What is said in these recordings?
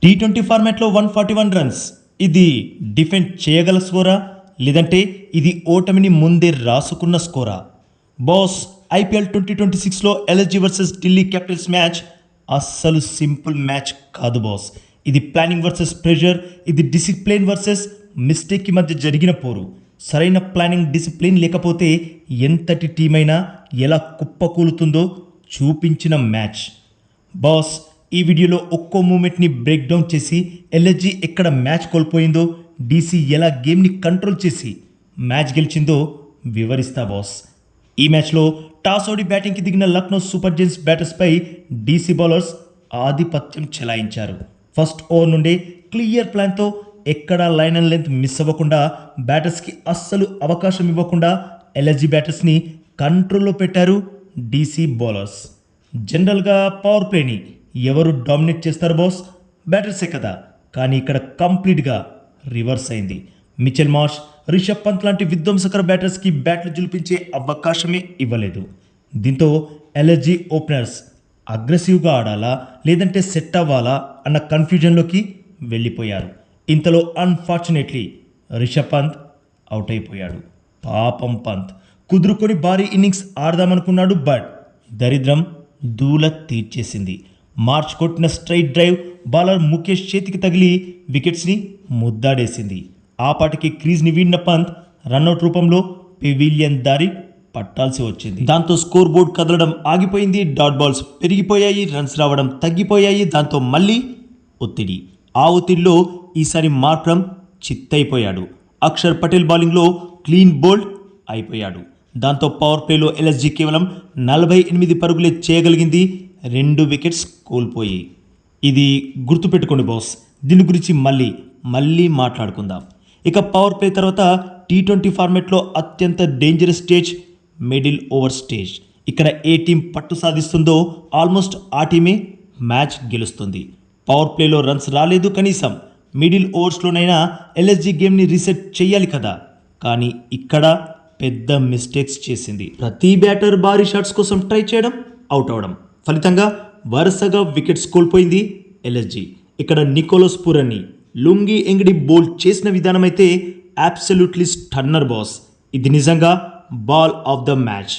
T20 ఫార్మాట్లో 141 runs. ఇది defend చేయగల స్కోరా, లేదంటే ఇది ఓటమిని ముందే రాసుకున్న స్కోరా? బాస్, ఐపీఎల్ 2026లో LSG versus Delhi Capitals match అస్సలు సింపుల్ మ్యాచ్ కాదు బాస్. ఇది ప్లానింగ్ వర్సెస్ ప్రెషర్, ఇది డిసిప్లిన్ వర్సెస్ మిస్టేక్కి మధ్య జరిగిన పోరు. సరైన ప్లానింగ్, డిసిప్లిన్ లేకపోతే ఎంతటి టీమైనా ఎలా కుప్పకూలుతుందో చూపించిన మ్యాచ్ బాస్. ఈ వీడియోలో ఒక్కో మూమెంట్ని బ్రేక్ డౌన్ చేసి ఎల్ఎస్జీ ఎక్కడ మ్యాచ్ కోల్పోయిందో, డీసీ ఎలా గేమ్ని కంట్రోల్ చేసి మ్యాచ్ గెలిచిందో వివరిస్తా బాస్. ఈ మ్యాచ్లో టాస్ ఓడి బ్యాటింగ్కి దిగిన లక్నో సూపర్ జైంట్స్ బ్యాటర్స్పై డీసీ బౌలర్స్ ఆధిపత్యం చెలాయించారు. ఫస్ట్ ఓవర్ నుండే క్లియర్ ప్లాన్తో ఎక్కడా లైన్ అండ్ లెంత్ మిస్ అవ్వకుండా, బ్యాటర్స్కి అస్సలు అవకాశం ఇవ్వకుండా ఎల్ఎస్జీ బ్యాటర్స్ని కంట్రోల్లో పెట్టారు డీసీ బౌలర్స్. జనరల్గా పవర్ ప్లేని ఎవరు డామినేట్ చేస్తారు బాస్? బ్యాటర్సే కదా. కానీ ఇక్కడ కంప్లీట్గా రివర్స్ అయింది. మిచెల్ మార్ష్, రిషబ్ పంత్ లాంటి విధ్వంసకర బ్యాటర్స్కి బ్యాట్లు జులిపించే అవకాశమే ఇవ్వలేదు. దీంతో ఎల్ఎస్జీ ఓపెనర్స్ అగ్రెసివ్గా ఆడాలా లేదంటే సెట్ అవ్వాలా అన్న కన్ఫ్యూజన్లోకి వెళ్ళిపోయారు. ఇంతలో అన్ఫార్చునేట్లీ రిషబ్ పంత్ అవుట్ అయిపోయాడు. పాపం పంత్ కుదురుకొని భారీ ఇన్నింగ్స్ ఆడదామనుకున్నాడు, బట్ దరిద్రం దూల తీర్చేసింది. మార్చ్ కొట్టిన స్ట్రైట్ డ్రైవ్ బౌలర్ ముఖేష్ చేతికి తగిలి వికెట్స్ని ముద్దాడేసింది. ఆ పాటికి క్రీజ్ని వీడిన పంత్ రన్అట్ రూపంలో పెవిలియన్ దారి పట్టాల్సి వచ్చింది. దాంతో స్కోర్ బోర్డ్ కదలడం ఆగిపోయింది. డాట్ బాల్స్ పెరిగిపోయాయి, రన్స్ రావడం తగ్గిపోయాయి. దాంతో మళ్ళీ ఒత్తిడి. ఆ ఒత్తిడిలో ఈసారి మార్క్రమ్ చిత్తైపోయాడు. అక్షర్ పటేల్ బౌలింగ్లో క్లీన్ బోల్డ్ అయిపోయాడు. దాంతో పవర్ ప్లేలో ఎల్ఎస్జీ కేవలం 48 పరుగులే చేయగలిగింది. 2 వికెట్స్ కోల్పోయి. ఇది గుర్తుపెట్టుకోండి బాస్, దీని గురించి మళ్ళీ మాట్లాడుకుందాం. ఇక పవర్ ప్లే తర్వాత టీ20 ఫార్మాట్లో అత్యంత dangerous stage middle over stage. ఇక్కడ ఏ టీం పట్టు సాధిస్తుందో ఆల్మోస్ట్ ఆ టీమే మ్యాచ్ గెలుస్తుంది. పవర్ ప్లేలో రన్స్ రాలేదు, కనీసం మిడిల్ ఓవర్స్లోనైనా ఎల్ఎస్జీ గేమ్ని రీసెట్ చేయాలి కదా. కానీ ఇక్కడ పెద్ద మిస్టేక్స్ చేసింది. ప్రతి బ్యాటర్ భారీ షాట్స్ కోసం ట్రై చేయడం, అవుట్ అవడం. ఫలితంగా వరుసగా వికెట్స్ కోల్పోయింది ఎల్ఎస్జీ. ఇక్కడ నికోలస్ పూరన్ని లుంగి ఎంగిడి బౌల్ చేసిన విధానం అయితే అబ్సల్యూట్లీ స్టన్నర్ బాస్. ఇది నిజంగా బాల్ ఆఫ్ ద మ్యాచ్.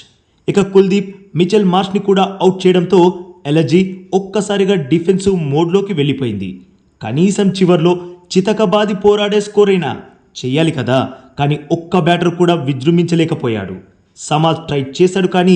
ఇక కుల్దీప్, మిచెల్ మార్ష్ని కూడా అవుట్ చేయడంతో ఎల్ఎస్జీ ఒక్కసారిగా డిఫెన్సివ్ మోడ్లోకి వెళ్ళిపోయింది. కనీసం చివర్లో చితకబాది పోరాడే స్కోర్ అయినా చెయ్యాలి కదా. కానీ ఒక్క బ్యాటర్ కూడా విజృంభించలేకపోయాడు. సమాజ్ ట్రై చేశాడు, కానీ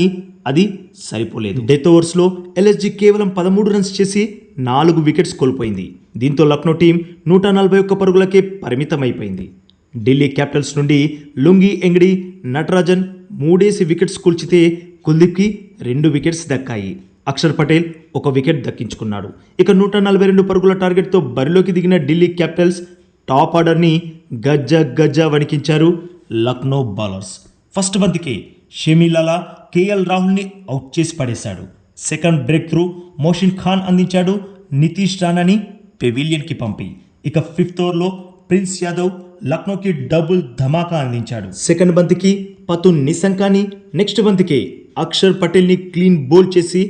అది సరిపోలేదు. డెత్ ఓవర్స్లో ఎల్ఎస్జీ కేవలం 13 రన్స్ చేసి 4 వికెట్స్ కోల్పోయింది. దీంతో లక్నో టీం 141 పరుగులకే పరిమితమైపోయింది. ఢిల్లీ క్యాపిటల్స్ నుండి లుంగి ఎంగిడి, నటరాజన్ 3 వికెట్స్ కూల్చితే కుల్దీప్కి 2 వికెట్స్ దక్కాయి. అక్షర్ పటేల్ 1 వికెట్ దక్కించుకున్నాడు. ఇక 142 పరుగుల టార్గెట్తో బరిలోకి దిగిన ఢిల్లీ క్యాపిటల్స్ టాప్ ఆర్డర్ని గజ్జ వణికించారు లక్నో బౌలర్స్. ఫస్ట్ బంతికి షమీలాలా కేఎల్ రాహుల్ని అవుట్ చేసి పడేశాడు. Second break through Mohsin Khan అందించాడు నితీష్ రాణాని పెవిలియన్కి పంపి. ఇక ఫిఫ్త్ ఓవర్లో ప్రిన్స్ యాదవ్ లక్నోకి డబుల్ ధమాకా అందించాడు. సెకండ్ బంతికి పతున్ నిశంకాని, నెక్స్ట్ బంతికి అక్షర్ పటేల్ని క్లీన్ బౌల్ చేసి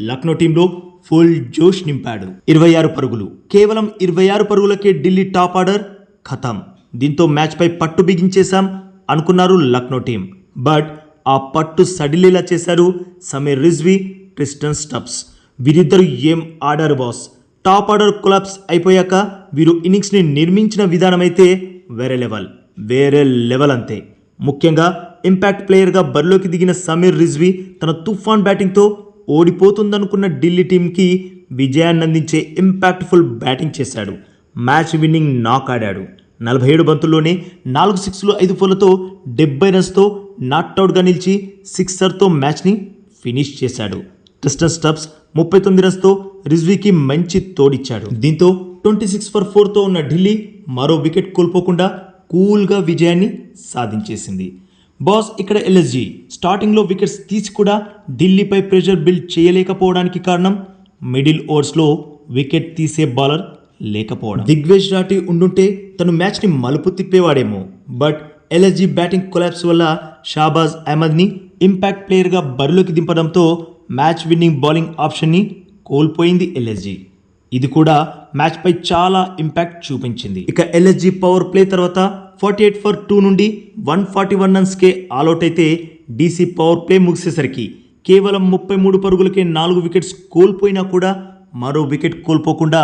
లక్నో టీంలో ఫుల్ జోష్ నింపాడు. 26 పరుగులు, కేవలం 26 పరుగులకే ఢిల్లీ టాప్ ఆర్డర్ ఖతం. దీంతో మ్యాచ్పై పట్టు బిగించేశాం అనుకున్నారు లక్నో టీం. బట్ ఆ పట్టు సడిలేలా చేశారు సమీర్ రిజ్వీ, క్రిస్టన్ స్టబ్స్. వీరిద్దరు ఏం ఆడారు బాస్. టాప్ ఆర్డర్ కొలాప్స్ అయిపోయాక వీరు ఇన్నింగ్స్ని నిర్మించిన విధానం అయితే వేరే లెవెల్ అంతే. ముఖ్యంగా ఇంపాక్ట్ ప్లేయర్గా బరిలోకి దిగిన సమీర్ రిజ్వీ తన తుఫాన్ బ్యాటింగ్తో ఓడిపోతుందనుకున్న ఢిల్లీ టీంకి విజయాన్ని అందించే ఇంపాక్ట్ఫుల్ బ్యాటింగ్ చేశాడు. మ్యాచ్ విన్నింగ్ నాక్ ఆడాడు. 47 బంతుల్లోనే 4 సిక్స్లు 5 ఫోర్లతో 70 రన్స్తో నాట్అవుట్గా నిలిచి సిక్సర్తో మ్యాచ్ని ఫినిష్ చేశాడు. క్రిస్టన్ స్టబ్స్ 39 రన్స్తో రిజ్వీకి మంచి తోడిచ్చాడు. దీంతో 26 ఫర్ 4తో ఉన్న ఢిల్లీ మరో వికెట్ కోల్పోకుండా కూల్గా విజయాన్ని సాధించేసింది. బాస్, ఇక్కడ ఎల్ఎస్జీ స్టార్టింగ్లో వికెట్స్ తీసి కూడా ఢిల్లీపై ప్రెషర్ బిల్డ్ చేయలేకపోవడానికి కారణం మిడిల్ ఓవర్స్లో వికెట్ తీసే బౌలర్ లేకపోవడం. దిగ్వేష్ రాఠీ ఉండుంటే తను మ్యాచ్ని మలుపు తిప్పేవాడేమో. బట్ ఎల్ఎస్జీ బ్యాటింగ్ కొలాప్స్ వల్ల షాబాజ్ అహ్మద్ని ఇంపాక్ట్ ప్లేయర్గా బరిలోకి దింపడంతో మ్యాచ్ విన్నింగ్ బౌలింగ్ ఆప్షన్ని కోల్పోయింది ఎల్ఎస్జీ. ఇది కూడా మ్యాచ్ పై చాలా ఇంపాక్ట్ చూపించింది. ఇక ఎల్ఎస్జీ పవర్ ప్లే తర్వాత 48-2 నుండి 141 రన్స్కే ఆల్అౌట్ అయితే డీసీ పవర్ ప్లే ముగిసేసరికి కేవలం 33 పరుగులకే 4 వికెట్స్ కోల్పోయినా కూడా మరో వికెట్ కోల్పోకుండా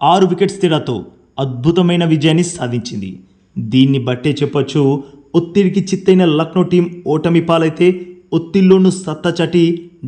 6 వికెట్స్ తేడాతో అద్భుతమైన విజయాన్ని సాధించింది. దీన్ని బట్టే చెప్పొచ్చు ఒత్తిడికి చిత్తైన లక్నో టీం ఓటమి పాలైతే ఒత్తిడిలోనూ సత్తా చాటి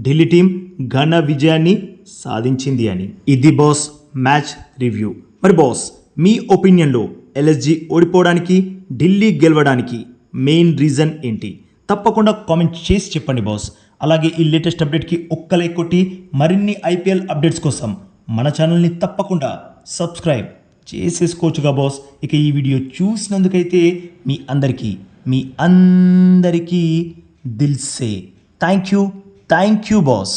ఢిల్లీ టీం ఘన విజయాన్ని సాధించింది అని. ఇది బాస్ మ్యాచ్ రివ్యూ. మరి బాస్ మీ ఒపీనియన్లో ఎల్ఎస్జీ ఓడిపోవడానికి ఢిల్లీ గెలవడానికి మెయిన్ రీజన్ ఏంటి? తప్పకుండా కామెంట్ చేసి చెప్పండి బాస్. అలాగే ఈ లేటెస్ట్ అప్డేట్కి ఒక్క లైక్ కొట్టి మరిన్ని ఐపీఎల్ అప్డేట్స్ కోసం మన ఛానల్ని తప్పకుండా సబ్స్క్రైబ్ చేసేసుకోవచ్చుగా బాస్. ఇక ఈ వీడియో చూసినందుకైతే మీ అందరికీ దిల్ సే థ్యాంక్ యూ బాస్.